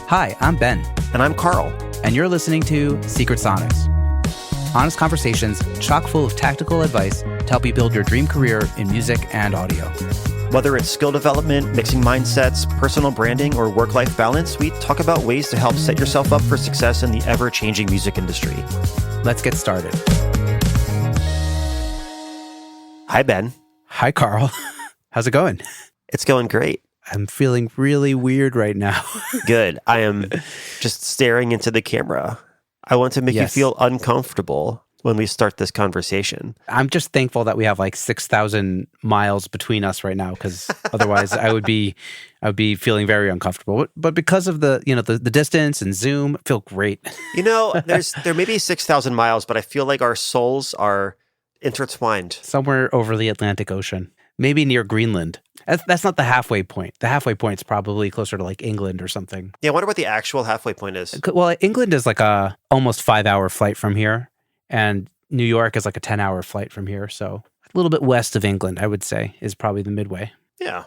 Hi, I'm Ben. And I'm Carl. And you're listening to Secret Sonics. Honest conversations chock full of tactical advice to help you build your dream career in music and audio. Whether it's skill development, mixing mindsets, personal branding, or work-life balance, we talk about ways to help set yourself up for success in the ever-changing music industry. Let's get started. Hi, Ben. Hi, Carl. How's it going? It's going great. I'm feeling really weird right now. Good. I am just staring into the camera. I want to make you feel uncomfortable when we start this conversation. I'm just thankful that we have like 6,000 miles between us right now, because otherwise I would be feeling very uncomfortable. But because of the distance and Zoom, I feel great. There may be 6,000 miles, but I feel like our souls are intertwined. Somewhere over the Atlantic Ocean, maybe near Greenland. That's not the halfway point. The halfway point's probably closer to like England or something. Yeah, I wonder what the actual halfway point is. Well, England is like a almost 5-hour flight from here, and New York is like a 10-hour flight from here. So a little bit west of England, I would say, is probably the midway. Yeah.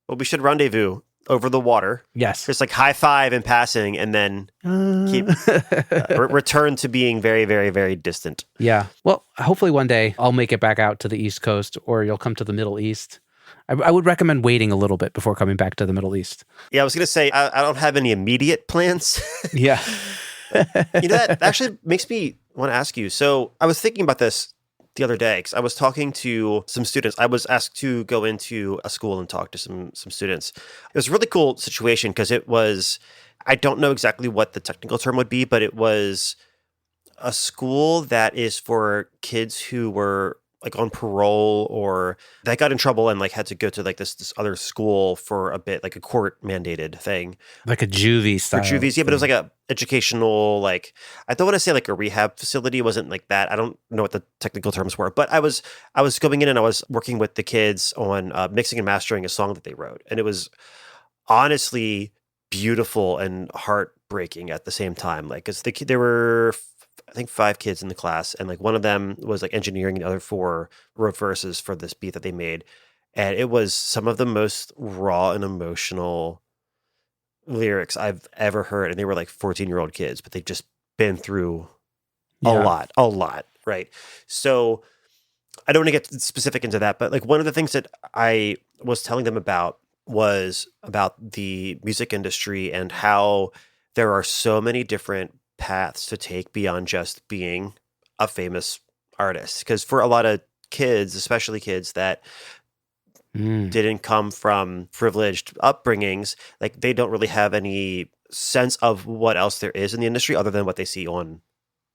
Well, we should rendezvous over the water. Yes. Just like high five in passing, and then keep return to being very, very, very distant. Yeah. Well, hopefully one day I'll make it back out to the East Coast, or you'll come to the Middle East. I would recommend waiting a little bit before coming back to the Middle East. Yeah, I was going to say, I don't have any immediate plans. Yeah. That actually makes me want to ask you. So I was thinking about this the other day because I was talking to some students. I was asked to go into a school and talk to some students. It was a really cool situation because it was, I don't know exactly what the technical term would be, but it was a school that is for kids who were like on parole or that got in trouble and like had to go to like this other school for a bit, like a court mandated thing. Like a juvie style. For juvies, yeah, but it was like a educational, like, I don't want to say like a rehab facility. It wasn't like that. I don't know what the technical terms were, but I was going in and I was working with the kids on mixing and mastering a song that they wrote. And it was honestly beautiful and heartbreaking at the same time. Like, because there were I think 5 kids in the class, and like one of them was like engineering, and the other 4 wrote verses for this beat that they made. And it was some of the most raw and emotional lyrics I've ever heard. And they were like 14-year-old kids, but they've just been through a lot, right? So I don't want to get specific into that, but like one of the things that I was telling them about was about the music industry and how there are so many different paths to take beyond just being a famous artist. Because for a lot of kids, especially kids that didn't come from privileged upbringings, like they don't really have any sense of what else there is in the industry other than what they see on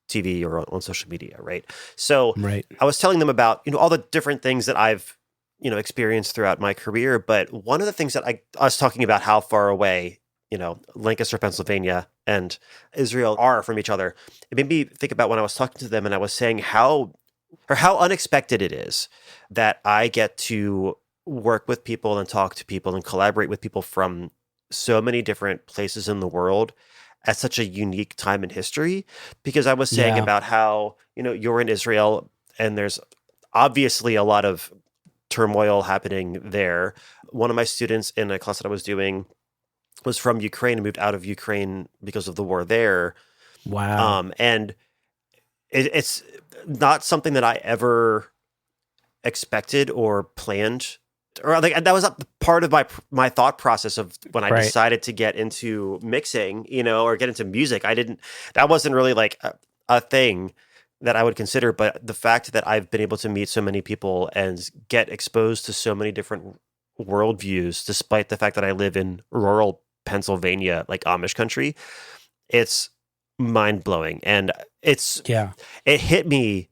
TV or on social media, right? So I was telling them about, all the different things that I've, experienced throughout my career. But one of the things that I was talking about how far away Lancaster, Pennsylvania and Israel are from each other. It made me think about when I was talking to them and I was saying how unexpected it is that I get to work with people and talk to people and collaborate with people from so many different places in the world at such a unique time in history. Because I was saying about how, you're in Israel and there's obviously a lot of turmoil happening there. One of my students in a class that I was doing was from Ukraine and moved out of Ukraine because of the war there. Wow. And it's not something that I ever expected or planned, or like that was part of my thought process of when I decided to get into mixing, or get into music. That wasn't really like a thing that I would consider, but the fact that I've been able to meet so many people and get exposed to so many different worldviews, despite the fact that I live in rural Pennsylvania, like Amish country, it's mind-blowing. And it hit me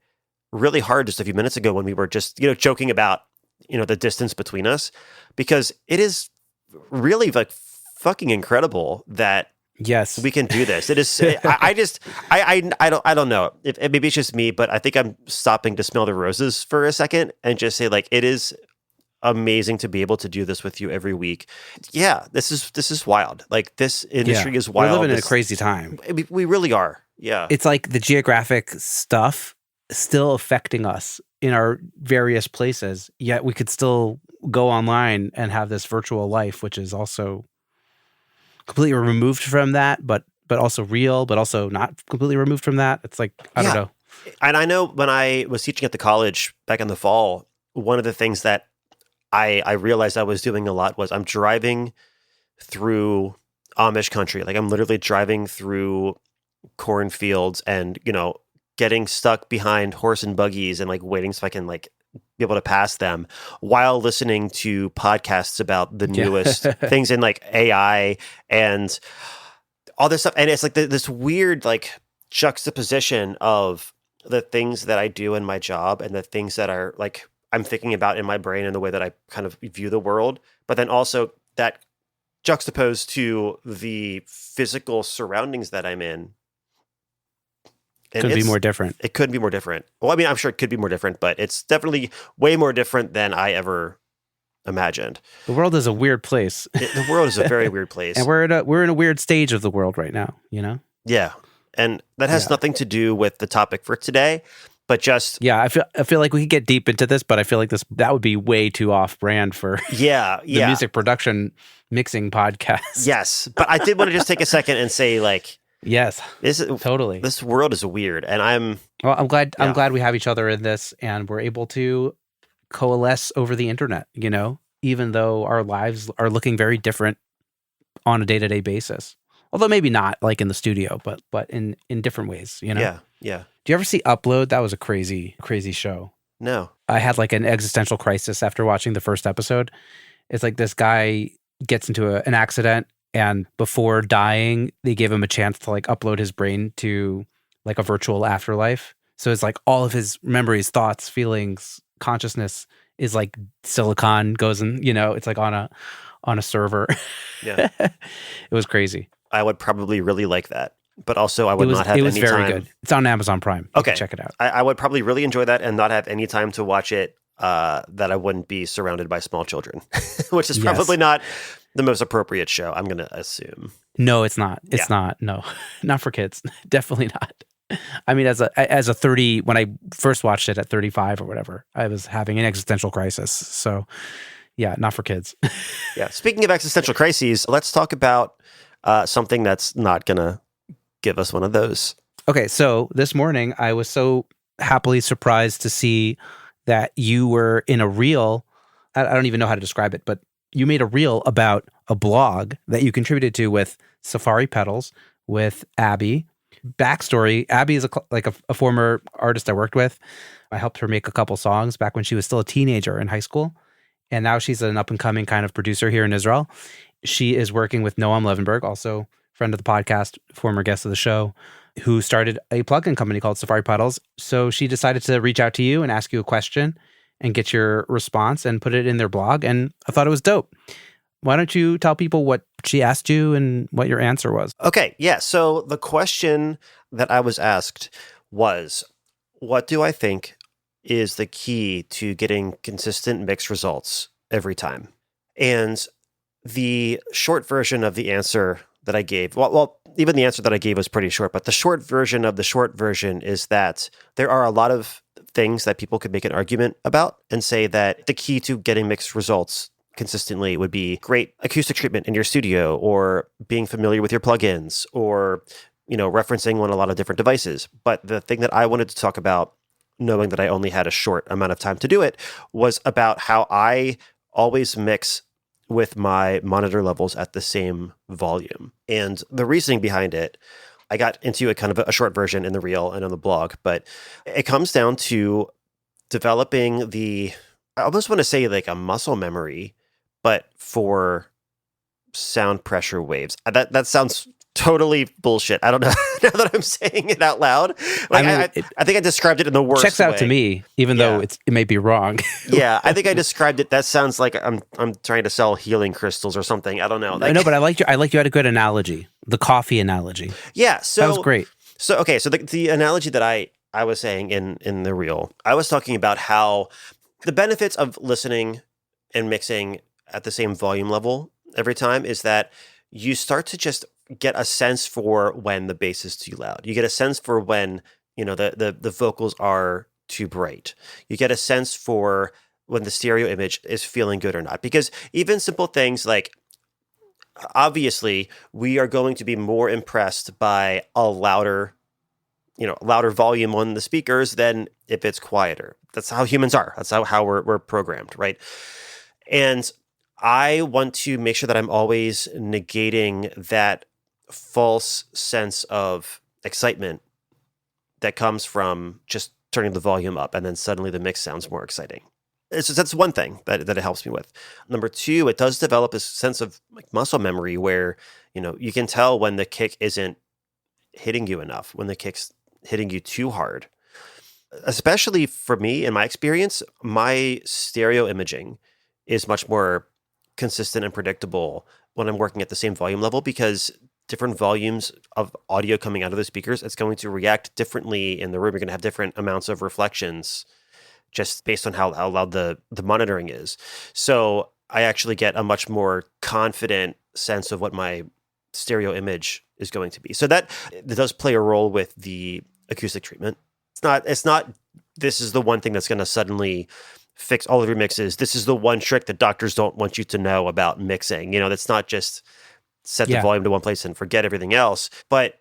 really hard just a few minutes ago when we were just, joking about, the distance between us, because it is really like fucking incredible that we can do this. It is, I don't know. Maybe it's just me, but I think I'm stopping to smell the roses for a second and just say like, it is amazing to be able to do this with you every week. Yeah, this is wild. Like this industry is wild. We're living in a crazy time. We really are. Yeah. It's like the geographic stuff still affecting us in our various places, yet we could still go online and have this virtual life, which is also completely removed from that, but also real, but also not completely removed from that. It's like, I don't know. And I know when I was teaching at the college back in the fall, one of the things that I realized I was doing a lot was I'm driving through Amish country. Like I'm literally driving through cornfields and, getting stuck behind horse and buggies and like waiting so I can like be able to pass them while listening to podcasts about the newest things in like AI and all this stuff. And it's like this weird like juxtaposition of the things that I do in my job and the things that are like I'm thinking about in my brain and the way that I kind of view the world, but then also that juxtaposed to the physical surroundings that I'm in. And could be more different. It could be more different. Well, I mean, I'm sure it could be more different, but it's definitely way more different than I ever imagined. The world is a weird place. The world is a very weird place. And we're in a weird stage of the world right now, Yeah. And that has nothing to do with the topic for today, but just I feel like we could get deep into this, but I feel like that would be way too off brand for the music production mixing podcast. Yes, but I did want to just take a second and say like yes, totally. This world is weird, and I'm glad we have each other in this, and we're able to coalesce over the internet. Even though our lives are looking very different on a day-to-day basis. Although maybe not like in the studio, but in different ways, Yeah. Do you ever see Upload? That was a crazy, crazy show. No. I had like an existential crisis after watching the first episode. It's like this guy gets into an accident, and before dying, they gave him a chance to like upload his brain to like a virtual afterlife. So it's like all of his memories, thoughts, feelings, consciousness is like silicon goes in, it's like on a server. Yeah. It was crazy. I would probably really like that. But also I would not have any time. It was very good. It's on Amazon Prime. Okay. Check it out. I would probably really enjoy that and not have any time to watch it that I wouldn't be surrounded by small children, which is probably not the most appropriate show, I'm going to assume. No, it's not. It's not. No, not for kids. Definitely not. I mean, as a 30, when I first watched it at 35 or whatever, I was having an existential crisis. So yeah, not for kids. Yeah. Speaking of existential crises, let's talk about something that's not going to give us one of those. Okay. So this morning I was so happily surprised to see that you were in a reel. I don't even know how to describe it, but you made a reel about a blog that you contributed to with Safari Pedals with Abby. Backstory, Abby is a former artist I worked with. I helped her make a couple songs back when she was still a teenager in high school. And now she's an up-and-coming kind of producer here in Israel. She is working with Noam Levenberg, also friend of the podcast, former guest of the show, who started a plugin company called Safari Pedals. So she decided to reach out to you and ask you a question and get your response and put it in their blog. And I thought it was dope. Why don't you tell people what she asked you and what your answer was? Okay, yeah. So the question that I was asked was, what do I think is the key to getting consistent mixed results every time? And the short version of the answer that I gave, well, even the answer that I gave was pretty short, but the short version of the short version is that there are a lot of things that people could make an argument about and say that the key to getting mixed results consistently would be great acoustic treatment in your studio, or being familiar with your plugins, or referencing on a lot of different devices. But the thing that I wanted to talk about, knowing that I only had a short amount of time to do it, was about how I always mix with my monitor levels at the same volume. And the reasoning behind it, I got into a kind of a short version in the reel and on the blog, but it comes down to developing I almost want to say like a muscle memory, but for sound pressure waves. That sounds totally bullshit. I don't know now that I'm saying it out loud. Like, I think I described it in the worst checks out way. To me, even though it may be wrong. Yeah, I think I described it. That sounds like I'm trying to sell healing crystals or something. I don't know. I know, but I like you had a good analogy. The coffee analogy. Yeah, so that was great. So okay, so the analogy that I was saying in the reel, I was talking about how the benefits of listening and mixing at the same volume level every time is that you start to just get a sense for when the bass is too loud. You get a sense for when, the vocals are too bright. You get a sense for when the stereo image is feeling good or not. Because even simple things like obviously we are going to be more impressed by a louder volume on the speakers than if it's quieter. That's how humans are. That's how we're programmed, right? And I want to make sure that I'm always negating that false sense of excitement that comes from just turning the volume up and then suddenly the mix sounds more exciting. That's one thing that it helps me with. Number two, it does develop a sense of like muscle memory where, you can tell when the kick isn't hitting you enough, when the kick's hitting you too hard. Especially for me, in my experience, my stereo imaging is much more consistent and predictable when I'm working at the same volume level because different volumes of audio coming out of the speakers, it's going to react differently in the room. You're going to have different amounts of reflections just based on how loud the monitoring is. So I actually get a much more confident sense of what my stereo image is going to be. So that does play a role with the acoustic treatment. It's not this is the one thing that's going to suddenly fix all of your mixes. This is the one trick that doctors don't want you to know about mixing. That's not just set the volume to one place and forget everything else. But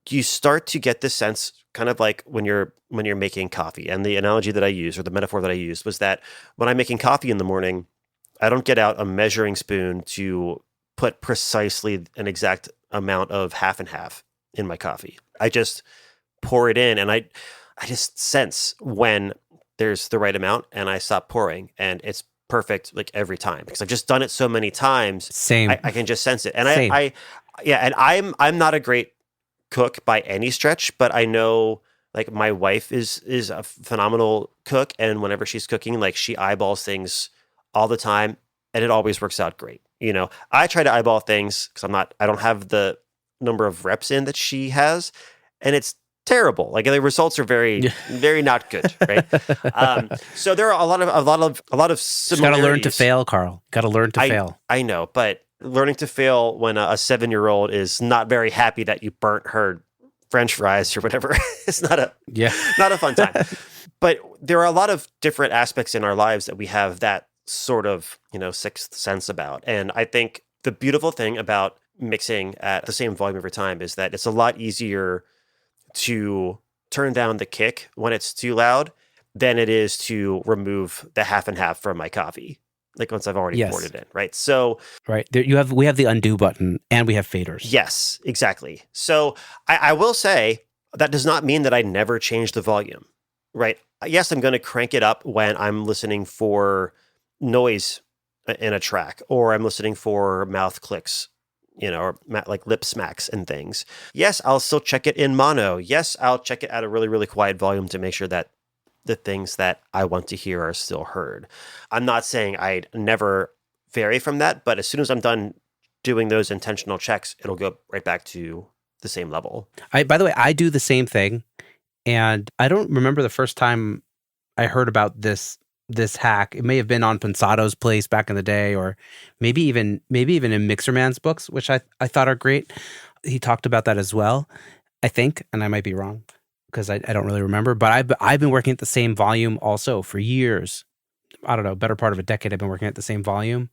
you start to get this sense kind of like when you're making coffee. And the analogy that I used or the metaphor that I used was that when I'm making coffee in the morning, I don't get out a measuring spoon to put precisely an exact amount of half and half in my coffee. I just pour it in and I just sense when there's the right amount and I stop pouring and it's perfect like every time because I've just done it so many times. Same. I can just sense it. And Same. and I'm not a great cook by any stretch, but I know like my wife is a phenomenal cook. And whenever she's cooking, like she eyeballs things all the time and it always works out great. I try to eyeball things because I don't have the number of reps in that she has and it's terrible. Like the results are very, very not good, right? So there are a lot of similarities. Got to learn to fail, Carl. Got to learn to fail. I know, but learning to fail when a 7-year-old is not very happy that you burnt her French fries or whatever, it's not a fun time. But there are a lot of different aspects in our lives that we have that sort of sixth sense about, and I think the beautiful thing about mixing at the same volume every time is that it's a lot easier to turn down the kick when it's too loud than it is to remove the half and half from my coffee. Like once I've already poured it in, right? So right there, we have the undo button and we have faders. Yes, exactly. So I will say that does not mean that I never change the volume, right? Yes, I'm going to crank it up when I'm listening for noise in a track or I'm listening for mouth clicks or like lip smacks and things. Yes, I'll still check it in mono. Yes, I'll check it at a really, really quiet volume to make sure that the things that I want to hear are still heard. I'm not saying I'd never vary from that, but as soon as I'm done doing those intentional checks, it'll go right back to the same level. By the way, I do the same thing, and I don't remember the first time I heard about this hack. It may have been on Pensado's Place back in the day, or maybe even in Mixerman's books, which I thought are great. He talked about that as well, I think, and I might be wrong because I don't really remember. But I've been working at the same volume also for years. I don't know, better part of a decade I've been working at the same volume.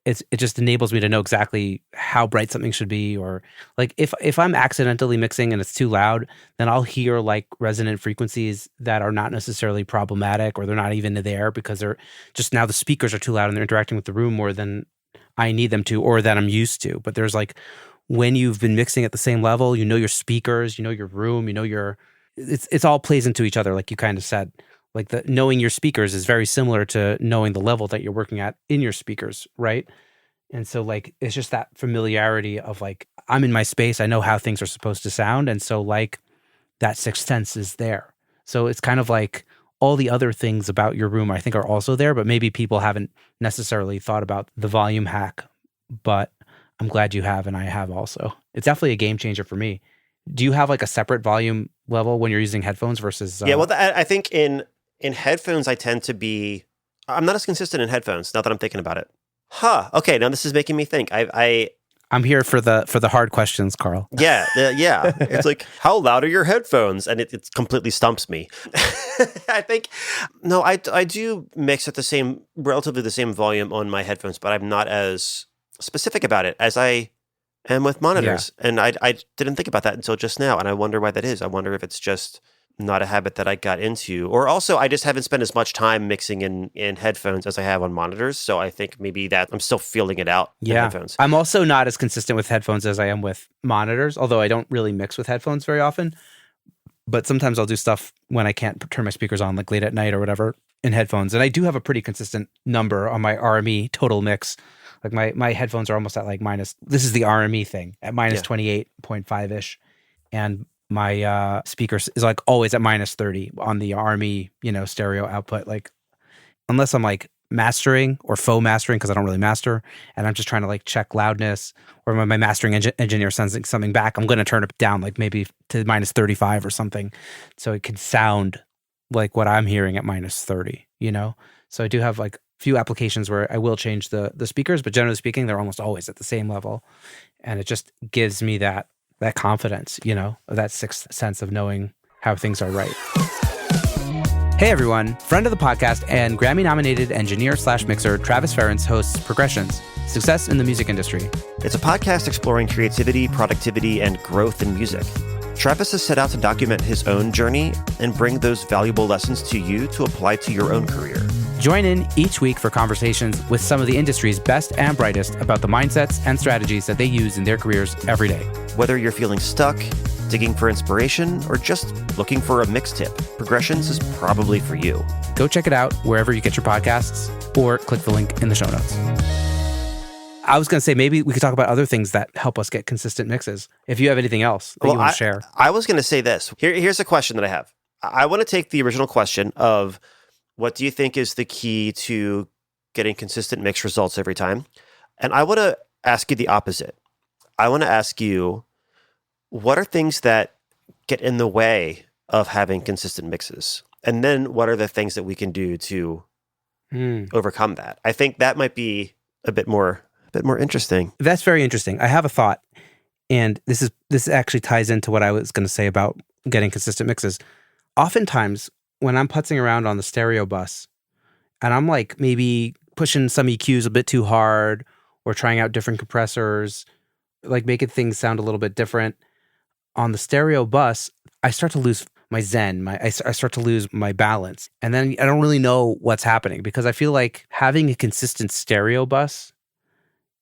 It just enables me to know exactly how bright something should be, or like if I'm accidentally mixing and it's too loud, then I'll hear like resonant frequencies that are not necessarily problematic, or they're not even there because they're just now the speakers are too loud and they're interacting with the room more than I need them to or that I'm used to. But there's like when you've been mixing at the same level, your speakers, your room, it's all plays into each other, like you kind of said. Like knowing your speakers is very similar to knowing the level that you're working at in your speakers, right? And so like it's just that familiarity of like I'm in my space, I know how things are supposed to sound, and so like that sixth sense is there. So it's kind of like all the other things about your room I think are also there, but maybe people haven't necessarily thought about the volume hack, but I'm glad you have, and I have also. It's definitely a game changer for me. Do you have like a separate volume level when you're using headphones versus Yeah, well, I think in headphones, I'm not as consistent in headphones now that I'm thinking about it. Okay, now this is making me think. I'm here for the hard questions, Carl. Yeah. It's like, how loud are your headphones? And it completely stumps me. I think, no, I do mix at relatively the same volume on my headphones, but I'm not as specific about it as I am with Yeah. monitors. And I didn't think about that until just now. And I wonder why that is. I wonder if it's just not a habit that I got into. Or also, I just haven't spent as much time mixing in headphones as I have on monitors. So I think maybe that I'm still feeling it out in Yeah. headphones. I'm also not as consistent with headphones as I am with monitors, although I don't really mix with headphones very often. But sometimes I'll do stuff when I can't turn my speakers on, like late at night or whatever, in headphones. And I do have a pretty consistent number on my RME total mix. Like my headphones are almost at like minus, this is the RME thing, at minus Yeah. 28.5-ish. And my speakers is like always at minus 30 on the RME, stereo output. Like, unless I'm like mastering or faux mastering, because I don't really master, and I'm just trying to like check loudness, or when my mastering engineer sends something back, I'm going to turn it down like maybe to minus 35 or something, so it can sound like what I'm hearing at minus 30, So I do have like a few applications where I will change the speakers, but generally speaking, they're almost always at the same level. And it just gives me that confidence, that sixth sense of knowing how things are right. Hey everyone, friend of the podcast and Grammy-nominated engineer/mixer Travis Ferentz hosts Progressions, Success in the Music Industry. It's a podcast exploring creativity, productivity, and growth in music. Travis has set out to document his own journey and bring those valuable lessons to you to apply to your own career. Join in each week for conversations with some of the industry's best and brightest about the mindsets and strategies that they use in their careers every day. Whether you're feeling stuck, digging for inspiration, or just looking for a mix tip, Progressions is probably for you. Go check it out wherever you get your podcasts, or click the link in the show notes. I was going to say, maybe we could talk about other things that help us get consistent mixes. If you have anything else that you want to share. I was going to say this. Here's a question that I have. I want to take the original question of what do you think is the key to getting consistent mix results every time? And I want to ask you the opposite. I want to ask you, what are things that get in the way of having consistent mixes? And then what are the things that we can do to overcome that? I think that might be a bit more interesting. That's very interesting. I have a thought, and this actually ties into what I was going to say about getting consistent mixes. Oftentimes, when I'm putzing around on the stereo bus, and I'm like maybe pushing some EQs a bit too hard, or trying out different compressors, like making things sound a little bit different, on the stereo bus, I start to lose my zen. I start to lose my balance, and then I don't really know what's happening, because I feel like having a consistent stereo bus,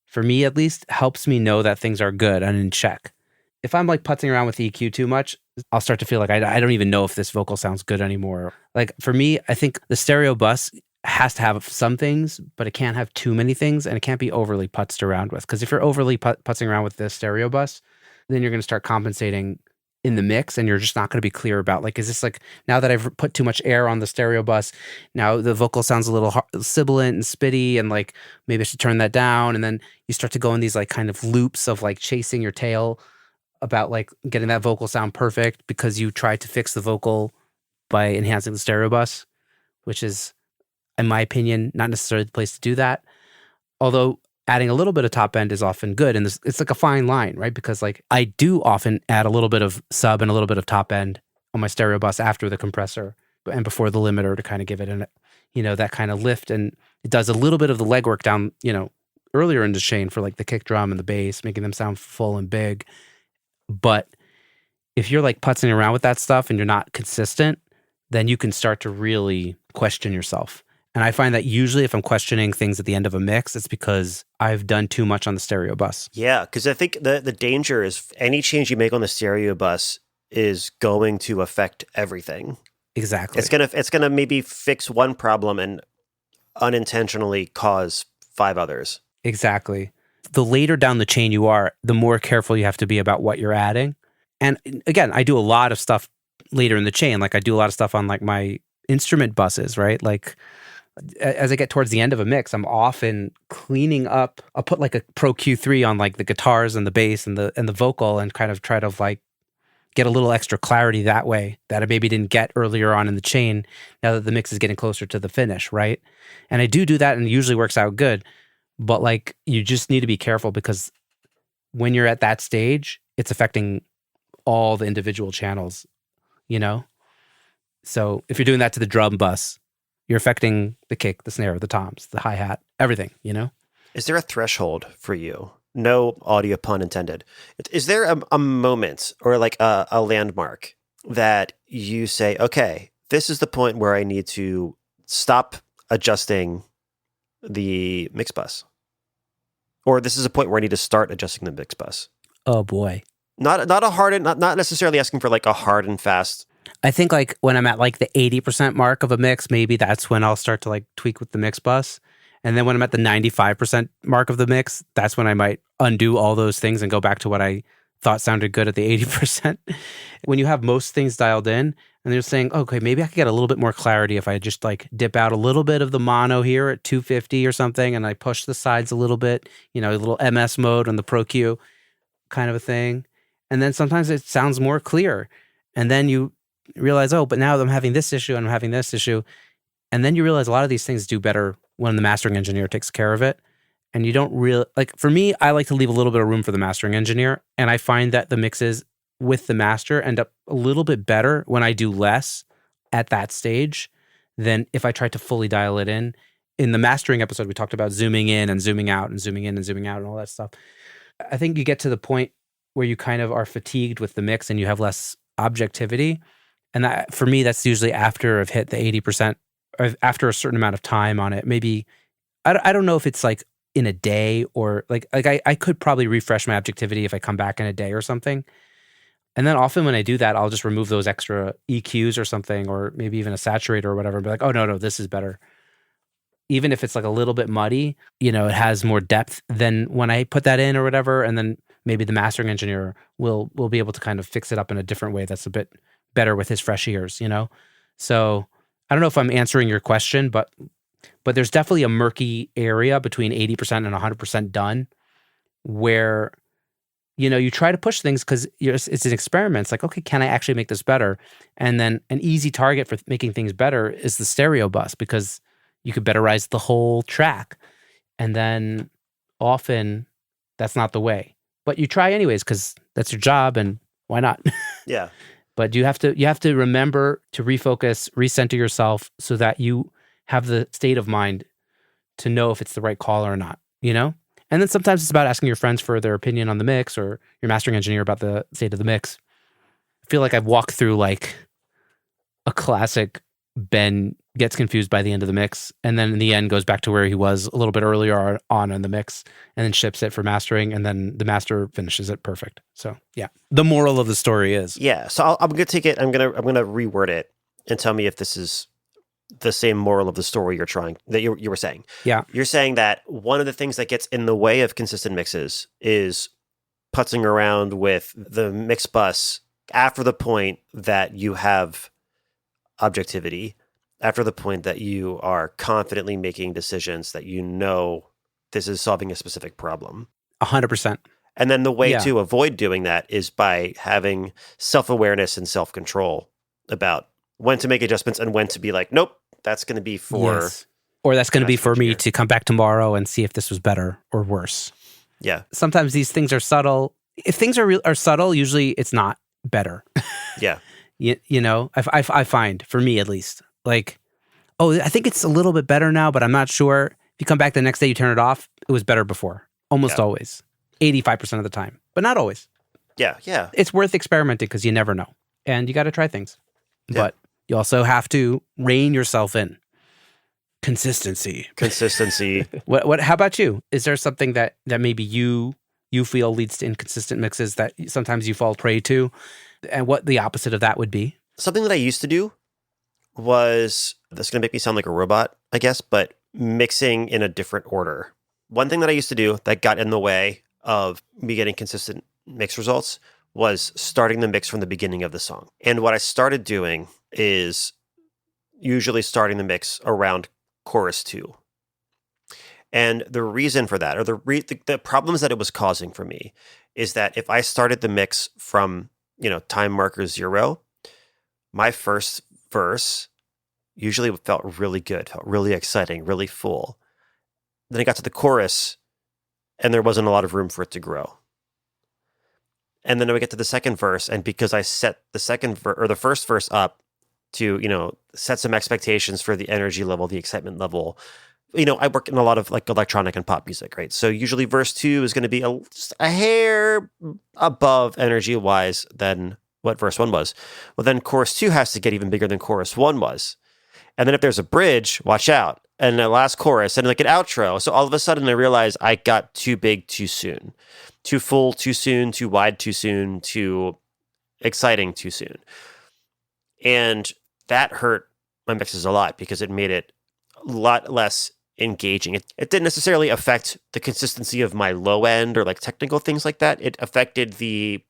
for me at least, helps me know that things are good and in check. If I'm like putzing around with EQ too much, I'll start to feel like I don't even know if this vocal sounds good anymore. Like for me, I think the stereo bus has to have some things, but it can't have too many things, and it can't be overly putzed around with. Because if you're overly putzing around with the stereo bus, then you're going to start compensating in the mix, and you're just not going to be clear about, like, is this like, now that I've put too much air on the stereo bus, now the vocal sounds a little sibilant and spitty, and like maybe I should turn that down. And then you start to go in these like kind of loops of like chasing your tail about like getting that vocal sound perfect, because you tried to fix the vocal by enhancing the stereo bus, which is, in my opinion, not necessarily the place to do that. Although adding a little bit of top end is often good, and it's like a fine line, right? Because like I do often add a little bit of sub and a little bit of top end on my stereo bus after the compressor and before the limiter, to kind of give it that kind of lift, and it does a little bit of the legwork down, earlier in the chain for like the kick drum and the bass, making them sound full and big. But if you're like putzing around with that stuff and you're not consistent, then you can start to really question yourself. And I find that usually if I'm questioning things at the end of a mix, it's because I've done too much on the stereo bus. Yeah, because I think the danger is any change you make on the stereo bus is going to affect everything. Exactly. It's gonna maybe fix one problem and unintentionally cause 5 others. Exactly. The later down the chain you are, the more careful you have to be about what you're adding. And again, I do a lot of stuff later in the chain. Like I do a lot of stuff on like my instrument buses, right? Like as I get towards the end of a mix, I'm often cleaning up. I'll put like a Pro Q3 on like the guitars and the bass and the vocal, and kind of try to like get a little extra clarity that way that I maybe didn't get earlier on in the chain, now that the mix is getting closer to the finish, right? And I do that, and it usually works out good. But like you just need to be careful, because when you're at that stage, it's affecting all the individual channels, So if you're doing that to the drum bus, you're affecting the kick, the snare, the toms, the hi-hat, everything, Is there a threshold for you? No audio pun intended. Is there a moment or like a landmark that you say, okay, this is the point where I need to stop adjusting the mix bus? Or this is a point where I need to start adjusting the mix bus? Oh boy. Not a hard and not necessarily asking for like a hard and fast. I think like when I'm at like the 80% mark of a mix, maybe that's when I'll start to like tweak with the mix bus. And then when I'm at the 95% mark of the mix, that's when I might undo all those things and go back to what I thought sounded good at the 80%. When you have most things dialed in and you're saying, okay, maybe I could get a little bit more clarity if I just like dip out a little bit of the mono here at 250 or something and I push the sides a little bit, a little MS mode on the Pro Q kind of a thing. And then sometimes it sounds more clear. And then you realize, oh, but now I'm having this issue and I'm having this issue. And then you realize a lot of these things do better when the mastering engineer takes care of it. And you don't really, like for me, I like to leave a little bit of room for the mastering engineer. And I find that the mixes with the master end up a little bit better when I do less at that stage than if I try to fully dial it in. In the mastering episode, we talked about zooming in and zooming out and zooming in and zooming out and all that stuff. I think you get to the point where you kind of are fatigued with the mix and you have less objectivity. And that, for me, that's usually after I've hit the 80%, or after a certain amount of time on it. Maybe, I don't know if it's like in a day or like I could probably refresh my objectivity if I come back in a day or something. And then often when I do that, I'll just remove those extra EQs or something, or maybe even a saturator or whatever, and be like, oh, no, this is better. Even if it's like a little bit muddy, it has more depth than when I put that in or whatever. And then maybe the mastering engineer will be able to kind of fix it up in a different way that's a bit better with his fresh ears, So I don't know if I'm answering your question, but there's definitely a murky area between 80% and 100% done where, you try to push things because it's an experiment. It's like, okay, can I actually make this better? And then an easy target for making things better is the stereo bus because you could betterize the whole track. And then often that's not the way. But you try anyways because that's your job and why not? Yeah. But you have to remember to refocus, recenter yourself so that you have the state of mind to know if it's the right call or not, And then sometimes it's about asking your friends for their opinion on the mix or your mastering engineer about the state of the mix. I feel like I've walked through like a classic Ben gets confused by the end of the mix and then in the end goes back to where he was a little bit earlier on in the mix and then ships it for mastering and then the master finishes it perfect. So yeah, the moral of the story is. Yeah. So I'm going to take it. I'm going to reword it and tell me if this is the same moral of the story that you were saying. Yeah. You're saying that one of the things that gets in the way of consistent mixes is putzing around with the mix bus after the point that you have objectivity, after the point that you are confidently making decisions that this is solving a specific problem. 100%. And then the way to avoid doing that is by having self-awareness and self-control about when to make adjustments and when to be like, nope, that's going to be for... Yes. Or that's going to be for me to come back tomorrow and see if this was better or worse. Yeah. Sometimes these things are subtle. If things are subtle, usually it's not better. Yeah. I find, for me at least, like, oh, I think it's a little bit better now, but I'm not sure. If you come back the next day, you turn it off, it was better before. Almost always. 85% of the time, but not always. Yeah, yeah. It's worth experimenting because you never know. And you got to try things. Yeah. But you also have to rein yourself in. Consistency. What? How about you? Is there something that maybe you feel leads to inconsistent mixes that sometimes you fall prey to? And what the opposite of that would be? Something that I used to do was, this is going to make me sound like a robot, I guess, but mixing in a different order. One thing that I used to do that got in the way of me getting consistent mix results was starting the mix from the beginning of the song. And what I started doing is usually starting the mix around chorus 2. And the reason for that, or the problems that it was causing for me, is that if I started the mix from, time marker 0, my first verse usually felt really good, felt really exciting, really full. Then I got to the chorus, and there wasn't a lot of room for it to grow. And then I would get to the second verse, and because I set the first verse up to, set some expectations for the energy level, the excitement level, I work in a lot of like electronic and pop music, right? So usually verse 2 is going to be just a hair above energy wise than what verse 1 was. Well, then chorus 2 has to get even bigger than chorus 1 was. And then if there's a bridge, watch out. And the last chorus and like an outro. So all of a sudden I realized I got too big too soon, too full too soon, too wide too soon, too exciting too soon. And that hurt my mixes a lot because it made it a lot less engaging. It didn't necessarily affect the consistency of my low end or like technical things like that. It affected the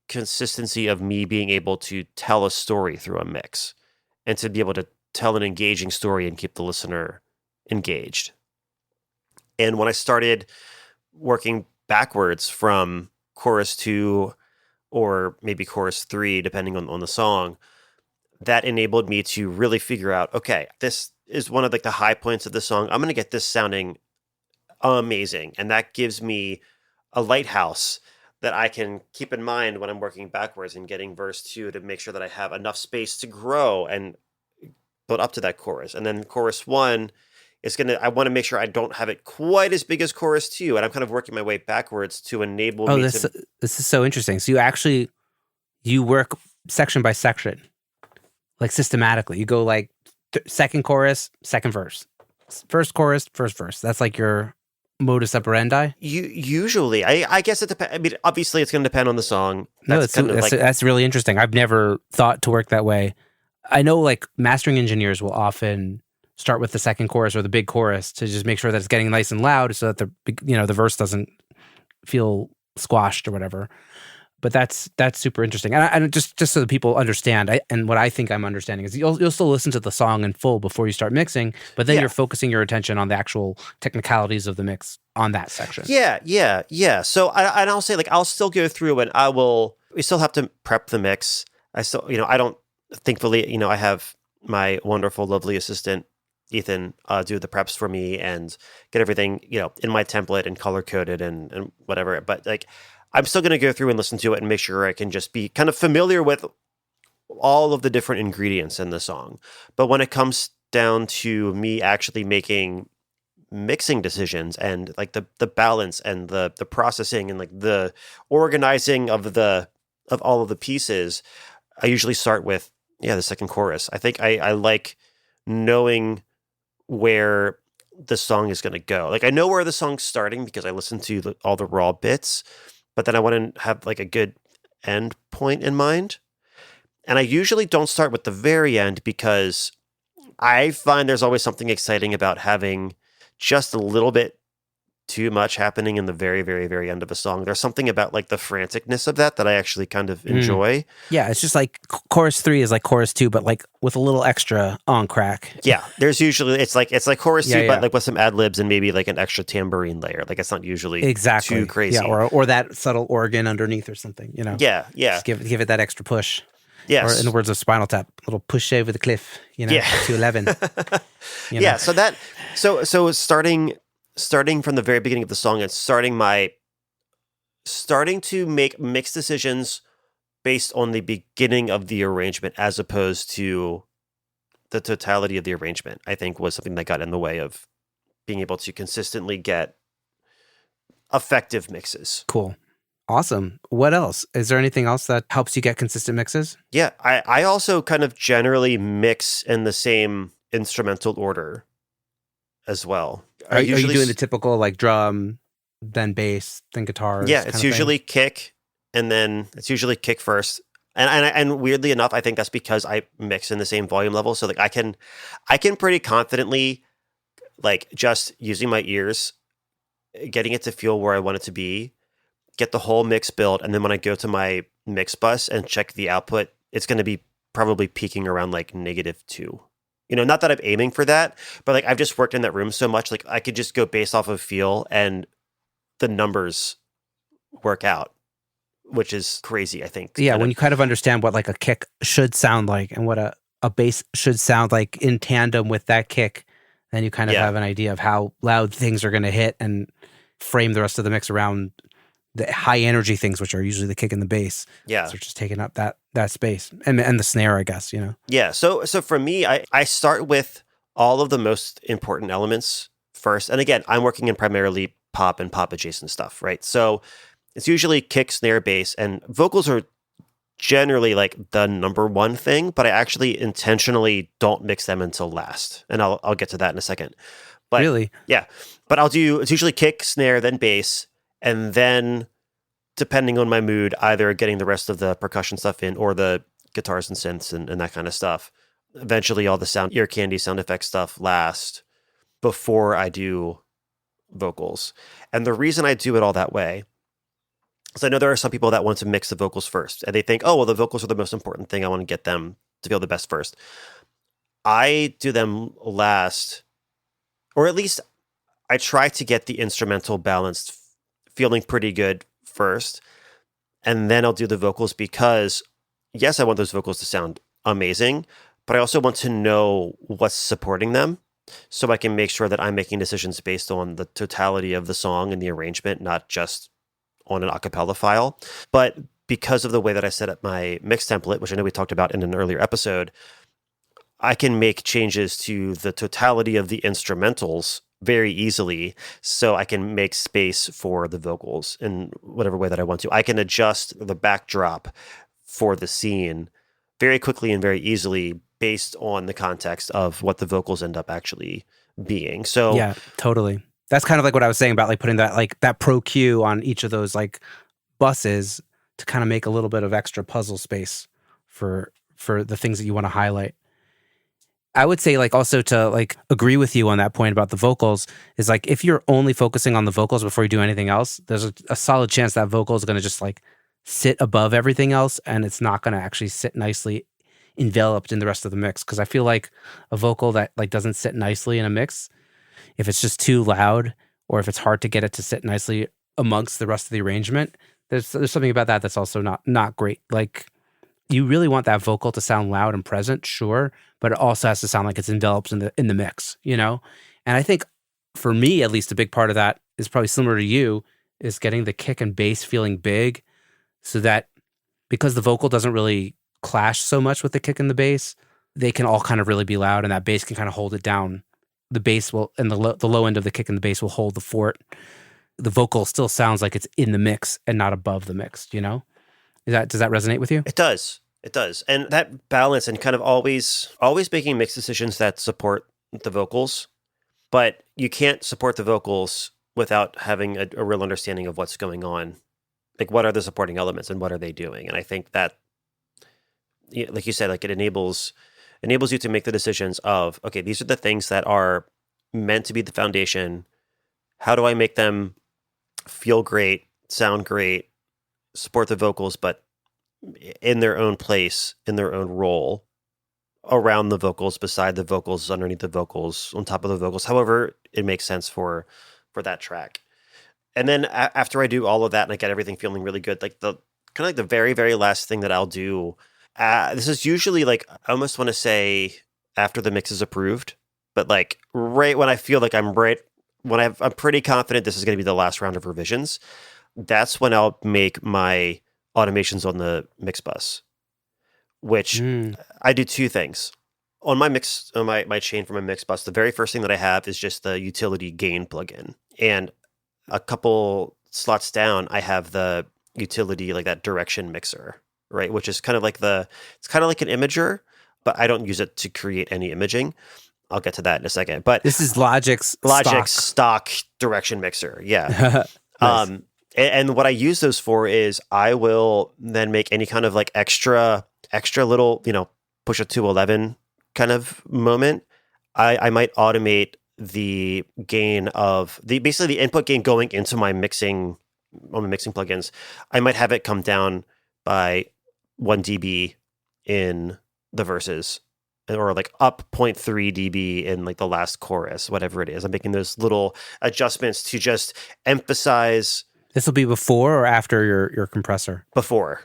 consistency of me being able to tell a story through a mix and to be able to tell an engaging story and keep the listener engaged. And when I started working backwards from chorus 2 or maybe chorus 3, depending on the song, that enabled me to really figure out, okay, this is one of like the high points of the song. I'm going to get this sounding amazing. And that gives me a lighthouse that I can keep in mind when I'm working backwards and getting verse 2 to make sure that I have enough space to grow and build up to that chorus. And then chorus 1 is I want to make sure I don't have it quite as big as chorus 2. And I'm kind of working my way backwards to enable me this is so interesting. So you work section by section, like systematically. You go like second chorus, second verse, first chorus, first verse. That's like your modus operandi. Usually, I guess it depends. I mean, obviously, it's going to depend on the song. That's really interesting. I've never thought to work that way. I know like mastering engineers will often start with the second chorus or the big chorus to just make sure that it's getting nice and loud so that the verse doesn't feel squashed or whatever. But that's super interesting. And just so that people understand, and what I think I'm understanding is you'll still listen to the song in full before you start mixing, but then you're focusing your attention on the actual technicalities of the mix on that section. Yeah. So I'll say like I'll still go through and we still have to prep the mix. Thankfully, I have my wonderful, lovely assistant, Ethan, do the preps for me and get everything, in my template and color coded and whatever. But like, I'm still going to go through and listen to it and make sure I can just be kind of familiar with all of the different ingredients in the song. But when it comes down to me actually making mixing decisions and like the balance and the processing and like the organizing of all of the pieces, I usually start with the second chorus. I think I like knowing where the song is going to go. Like I know where the song's starting because I listen to all the raw bits, but then I want to have like a good end point in mind. And I usually don't start with the very end because I find there's always something exciting about having just a little bit too much happening in the very, very, very end of a song. There's something about like the franticness of that I actually kind of enjoy. Yeah, it's just like chorus 3 is like chorus 2, but like with a little extra on crack. Yeah, there's usually it's like chorus 2, but like with some ad libs and maybe like an extra tambourine layer. Like it's not usually too crazy. Yeah, or that subtle organ underneath or something. Yeah. Just give it that extra push. Yes. Or in the words of Spinal Tap, a little push over the cliff. To 11. Yeah. So starting from the very beginning of the song and starting to make mixed decisions based on the beginning of the arrangement as opposed to the totality of the arrangement, I think was something that got in the way of being able to consistently get effective mixes. Cool. Awesome. What else? Is there anything else that helps you get consistent mixes? Yeah, I also kind of generally mix in the same instrumental order as well. Are you doing the typical like drum, then bass, then guitars? Yeah, it's usually kick, and then it's usually kick first. And weirdly enough, I think that's because I mix in the same volume level. So like I can pretty confidently, like just using my ears, getting it to feel where I want it to be, get the whole mix built, and then when I go to my mix bus and check the output, it's going to be probably peaking around like -2. Not that I'm aiming for that, but like I've just worked in that room so much, like I could just go based off of feel and the numbers work out, which is crazy, I think. Yeah, when you kind of understand what like a kick should sound like and what a bass should sound like in tandem with that kick, then you kind of have an idea of how loud things are going to hit and frame the rest of the mix around the high energy things, which are usually the kick and the bass. Yeah. So just taking up that space and the snare, I guess, Yeah. So for me, I start with all of the most important elements first. And again, I'm working in primarily pop and pop adjacent stuff, right? So it's usually kick, snare, bass, and vocals are generally like the number one thing, but I actually intentionally don't mix them until last. And I'll get to that in a second. But Really? yeah, but it's usually kick, snare, then bass, and then depending on my mood, either getting the rest of the percussion stuff in or the guitars and synths and that kind of stuff. Eventually all the ear candy sound effects stuff last before I do vocals. And the reason I do it all that way is I know there are some people that want to mix the vocals first and they think, oh, well, the vocals are the most important thing. I want to get them to feel the best first. I do them last, or at least I try to get the instrumental balanced feeling pretty good first. And then I'll do the vocals because, yes, I want those vocals to sound amazing, but I also want to know what's supporting them so I can make sure that I'm making decisions based on the totality of the song and the arrangement, not just on an a cappella file. But because of the way that I set up my mix template, which I know we talked about in an earlier episode, I can make changes to the totality of the instrumentals very easily so I can make space for the vocals in whatever way that I want to. I can adjust the backdrop for the scene very quickly and very easily based on the context of what the vocals end up actually being. So yeah, totally. That's kind of like what I was saying about like putting that pro cue on each of those like buses to kind of make a little bit of extra puzzle space for the things that you want to highlight. I would say like also to like agree with you on that point about the vocals is like if you're only focusing on the vocals before you do anything else, there's a solid chance that vocal is going to just like sit above everything else and it's not going to actually sit nicely enveloped in the rest of the mix. Because I feel like a vocal that like doesn't sit nicely in a mix, if it's just too loud or if it's hard to get it to sit nicely amongst the rest of the arrangement, there's something about that that's also not great. Like you really want that vocal to sound loud and present, sure, but it also has to sound like it's enveloped in the mix, you know? And I think for me, at least a big part of that is probably similar to you, is getting the kick and bass feeling big so that because the vocal doesn't really clash so much with the kick and the bass, they can all kind of really be loud and that bass can kind of hold it down. The bass will, and the low end of the kick and the bass will hold the fort. The vocal still sounds like it's in the mix and not above the mix, you know? Does that resonate with you? it does. It does. And that balance and kind of always making mix decisions that support the vocals, but you can't support the vocals without having a real understanding of what's going on. Like what are the supporting elements and what are they doing? And I think that, like you said, like it enables you to make the decisions of, okay, these are the things that are meant to be the foundation. How do I make them feel great, sound great, support the vocals, but in their own place, in their own role, around the vocals, beside the vocals, underneath the vocals, on top of the vocals, however it makes sense for that track. And then after I do all of that and I get everything feeling really good, like the kind of like the very, very last thing that I'll do, this is usually like, I almost want to say after the mix is approved, but like right when I feel like I'm pretty confident this is going to be the last round of revisions, that's when I'll make my automations on the mix bus, which I do two things. On my my chain from my mix bus, the very first thing that I have is just the utility gain plugin. And a couple slots down, I have the utility, like that direction mixer, right? Which is kind of like it's kind of like an imager, but I don't use it to create any imaging. I'll get to that in a second. But This is Logic's stock direction mixer. Yeah. Nice. And what I use those for is I will then make any kind of like extra little, push it to 11 kind of moment. I might automate the gain of basically the input gain going into my mixing on the mixing plugins. I might have it come down by 1 dB in the verses, or like up 0.3 dB in like the last chorus, whatever it is. I'm making those little adjustments to just emphasize. This will be before or after your compressor? Before.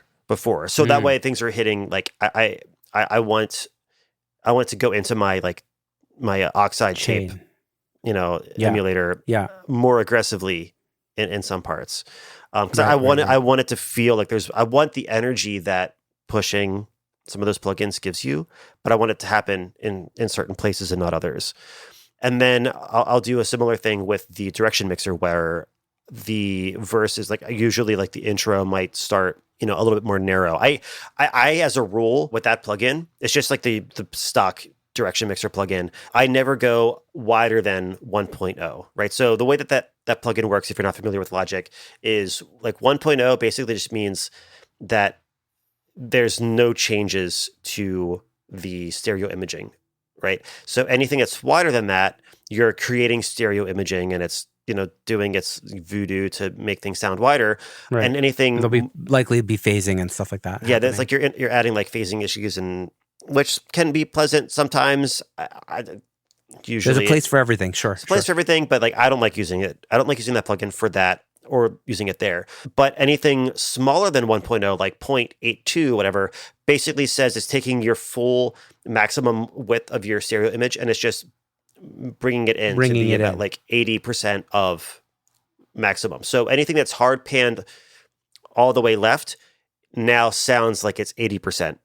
So that way things are hitting like I want to go into my my oxide Chain. tape, emulator more aggressively in some parts. Because I want it to feel like I want the energy that pushing some of those plugins gives you, but I want it to happen in certain places and not others. And then I'll do a similar thing with the direction mixer where the verse is like usually like the intro might start, a little bit more narrow. I as a rule with that plugin, it's just like the stock direction mixer plugin. I never go wider than 1.0, right? So the way that plugin works, if you're not familiar with Logic, is like 1.0 basically just means that there's no changes to the stereo imaging, right? So anything that's wider than that, you're creating stereo imaging and it's, doing its voodoo to make things sound wider. Right. And anything There'll be likely be phasing and stuff like that. Yeah, that's like you're adding like phasing issues and which can be pleasant sometimes. Usually there's a place for everything. Sure. There's a place for everything, but like I don't like using it. I don't like using that plugin for that or using it there. But anything smaller than 1.0, like 0.82, whatever, basically says it's taking your full maximum width of your stereo image and it's just bringing it in to be about like 80% of maximum. So anything that's hard panned all the way left now sounds like it's 80%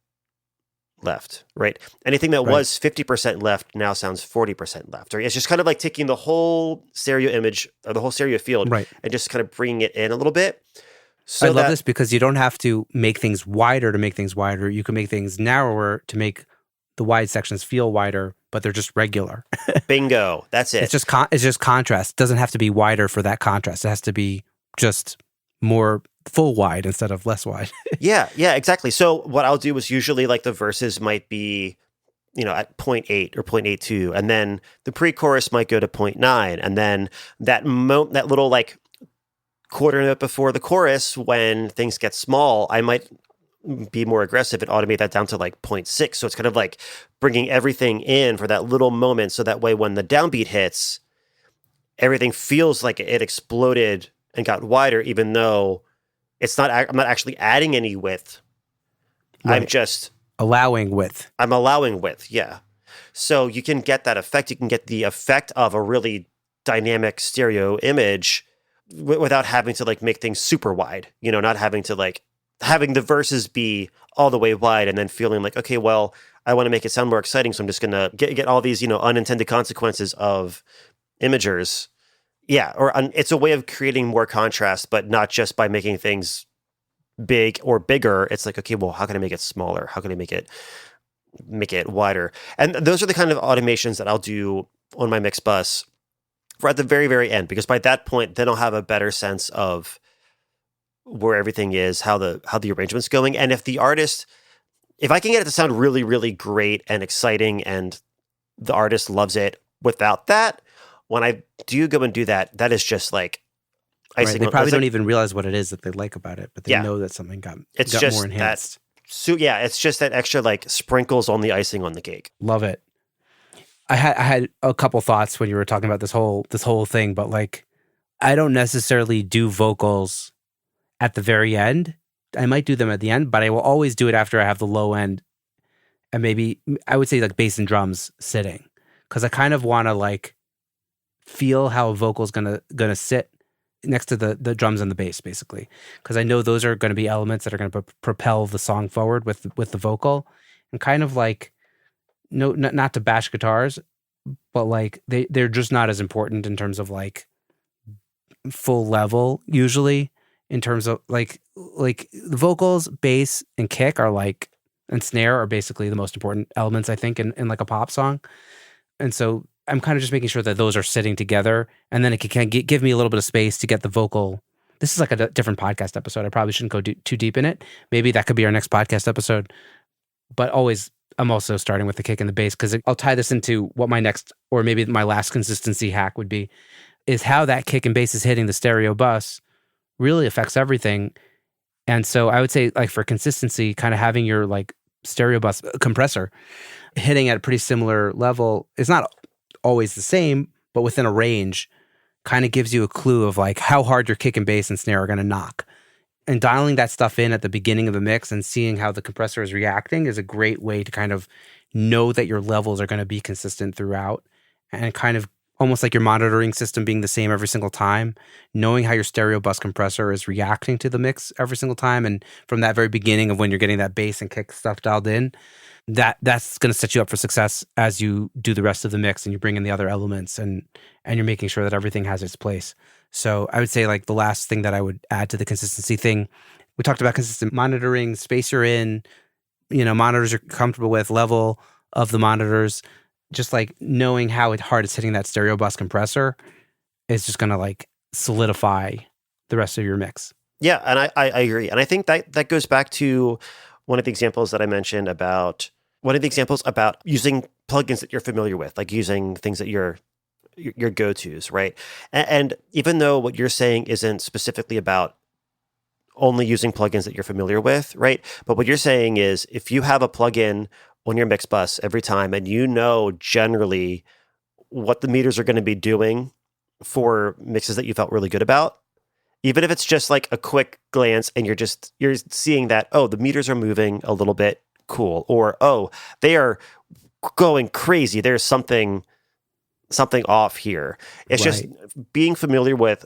left, right? Anything that was 50% left now sounds 40% left. Right? It's just kind of like taking the whole stereo image or the whole stereo field and just kind of bringing it in a little bit. So I love this because you don't have to make things wider to make things wider. You can make things narrower to make the wide sections feel wider, but they're just regular. Bingo. That's it. It's just contrast. It doesn't have to be wider for that contrast. It has to be just more full wide instead of less wide. Yeah, exactly. So what I'll do is usually like the verses might be, at 0.8 or 0.82, and then the pre-chorus might go to 0.9, and then that little like quarter note before the chorus, when things get small, I might be more aggressive and automate that down to like 0.6. So it's kind of like bringing everything in for that little moment, so that way when the downbeat hits, everything feels like it exploded and got wider, even though I'm not actually adding any width. Right. I'm just allowing width. I'm allowing width. Yeah. So you can get that effect. You can get the effect of a really dynamic stereo image without having to like make things super wide, not having to like having the verses be all the way wide and then feeling like, okay, well, I want to make it sound more exciting. So I'm just going to get all these, unintended consequences of imagers. Yeah, or it's a way of creating more contrast, but not just by making things big or bigger. It's like, okay, well, how can I make it smaller? How can I make it wider? And those are the kind of automations that I'll do on my mix bus for at the very, very end, because by that point, then I'll have a better sense of where everything is, how the arrangement's going, and if I can get it to sound really, really great and exciting, and the artist loves it without that. When I do go and do that, that is just like icing. They probably don't even realize what it is that they like about it, but they know that something got more enhanced. It's just that extra like sprinkles on the icing on the cake. Love it. I had a couple thoughts when you were talking about this whole thing, but like I don't necessarily do vocals at the very end. I might do them at the end, but I will always do it after I have the low end, and maybe I would say like bass and drums sitting, because I kind of want to like feel how a vocal's gonna sit next to the drums and the bass, basically, because I know those are going to be elements that are going to propel the song forward with the vocal, and kind of like not to bash guitars, but like they're just not as important in terms of like full level usually, in terms of like the vocals, bass, and kick are like, and snare are basically the most important elements, I think, in like a pop song. And so I'm kind of just making sure that those are sitting together, and then it can give me a little bit of space to get the vocal. This is like a different podcast episode. I probably shouldn't go too deep in it. Maybe that could be our next podcast episode. But always, I'm also starting with the kick and the bass, because I'll tie this into what my next, or maybe my last consistency hack would be, is how that kick and bass is hitting the stereo bus really affects everything. And so I would say, like, for consistency, kind of having your like stereo bus compressor hitting at a pretty similar level is not always the same, but within a range, kind of gives you a clue of like how hard your kick and bass and snare are going to knock. And dialing that stuff in at the beginning of the mix and seeing how the compressor is reacting is a great way to kind of know that your levels are going to be consistent throughout, and kind of almost like your monitoring system being the same every single time, knowing how your stereo bus compressor is reacting to the mix every single time. And from that very beginning of when you're getting that bass and kick stuff dialed in, that's going to set you up for success as you do the rest of the mix and you bring in the other elements and you're making sure that everything has its place. So I would say like the last thing that I would add to the consistency thing, we talked about consistent monitoring, space you're in, monitors you're comfortable with, level of the monitors, just like knowing how hard it's hitting that stereo bus compressor is just going to like solidify the rest of your mix. Yeah, and I agree. And I think that goes back to one of the examples that I mentioned about using plugins that you're familiar with, like using things that your go-tos, right? And even though what you're saying isn't specifically about only using plugins that you're familiar with, right? But what you're saying is if you have a plugin on your mix bus every time and you know generally what the meters are going to be doing for mixes that you felt really good about, even if it's just like a quick glance and you're seeing that, oh, the meters are moving a little bit, cool. Or, oh, they are going crazy. There's something off here. It's just being familiar with,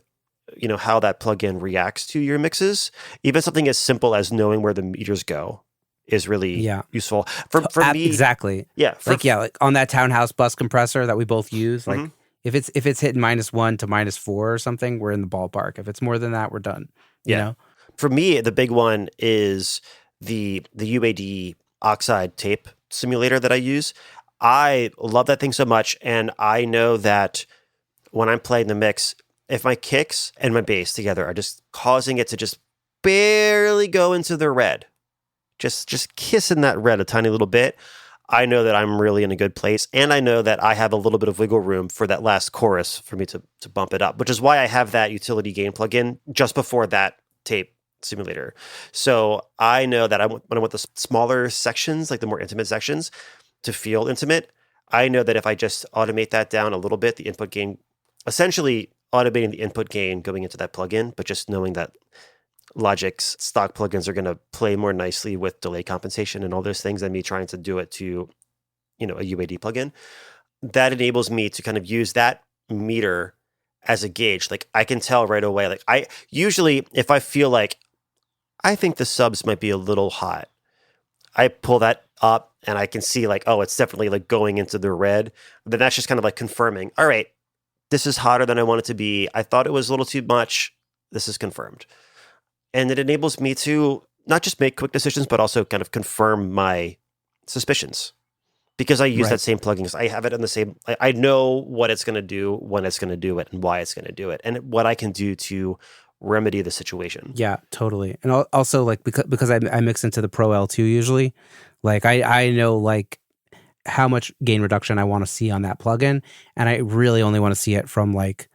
how that plugin reacts to your mixes. Even something as simple as knowing where the meters go is really useful. For me, exactly. Yeah. Like on that townhouse bus compressor that we both use, like if it's hitting -1 to -4 or something, we're in the ballpark. If it's more than that, we're done. You know? For me, the big one is the UAD oxide tape simulator that I use. I love that thing so much, and I know that when I'm playing the mix, if my kicks and my bass together are just causing it to just barely go into the red, just kissing that red a tiny little bit, I know that I'm really in a good place, and I know that I have a little bit of wiggle room for that last chorus for me to bump it up, which is why I have that utility gain plugin just before that tape simulator. So I know that when I want the smaller sections, like the more intimate sections, to feel intimate, I know that if I just automate that down a little bit, the input gain, essentially automating the input gain going into that plugin, but just knowing that Logic's stock plugins are going to play more nicely with delay compensation and all those things than me trying to do it to, a UAD plugin. That enables me to kind of use that meter as a gauge. Like I can tell right away, like I usually, if I feel like I think the subs might be a little hot, I pull that up and I can see like, oh, it's definitely like going into the red. Then that's just kind of like confirming, all right, this is hotter than I want it to be. I thought it was a little too much. This is confirmed. And it enables me to not just make quick decisions, but also kind of confirm my suspicions. Because I use that same plugin. I have it in the same, I know what it's going to do, when it's going to do it, and why it's going to do it, and what I can do to remedy the situation. Yeah, totally. And also like because I mix into the Pro L2 usually, like I know like how much gain reduction I want to see on that plugin, and I really only want to see it from like,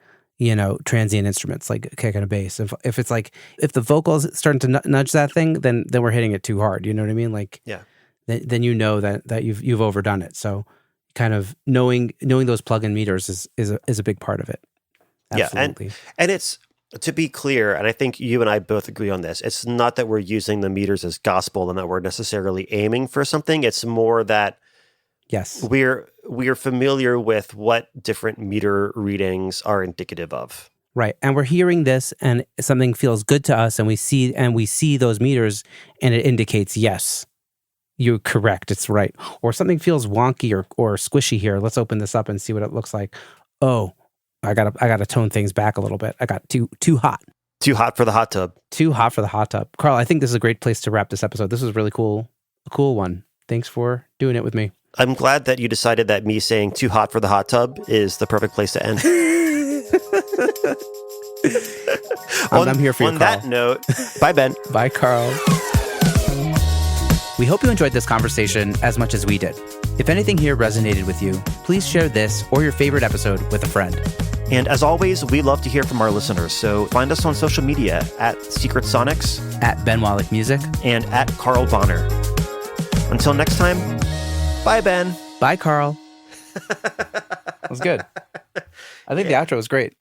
transient instruments like a kick and a bass. If it's like if the vocal is starting to nudge that thing, then we're hitting it too hard. You know what I mean? Like then you know that you've overdone it. So kind of knowing those plugin meters is a big part of it. Absolutely. Yeah, and it's, to be clear, and I think you and I both agree on this, it's not that we're using the meters as gospel and that we're necessarily aiming for something. It's more that we're familiar with what different meter readings are indicative of. Right. And we're hearing this and something feels good to us and we see those meters and it indicates, yes, you're correct, it's right. Or something feels wonky or squishy here. Let's open this up and see what it looks like. Oh, I gotta tone things back a little bit. I got too hot. Too hot for the hot tub. Too hot for the hot tub. Carl, I think this is a great place to wrap this episode. This was really cool. A cool one. Thanks for doing it with me. I'm glad that you decided that me saying too hot for the hot tub is the perfect place to end. I'm here for you, On Carl. that note, bye, Ben. Bye, Carl. We hope you enjoyed this conversation as much as we did. If anything here resonated with you, please share this or your favorite episode with a friend. And as always, we love to hear from our listeners. So find us on social media at Secret Sonics, at Ben Wallach Music, and at Carl Bonner. Until next time, bye, Ben. Bye, Carl. That was good. I think the outro was great.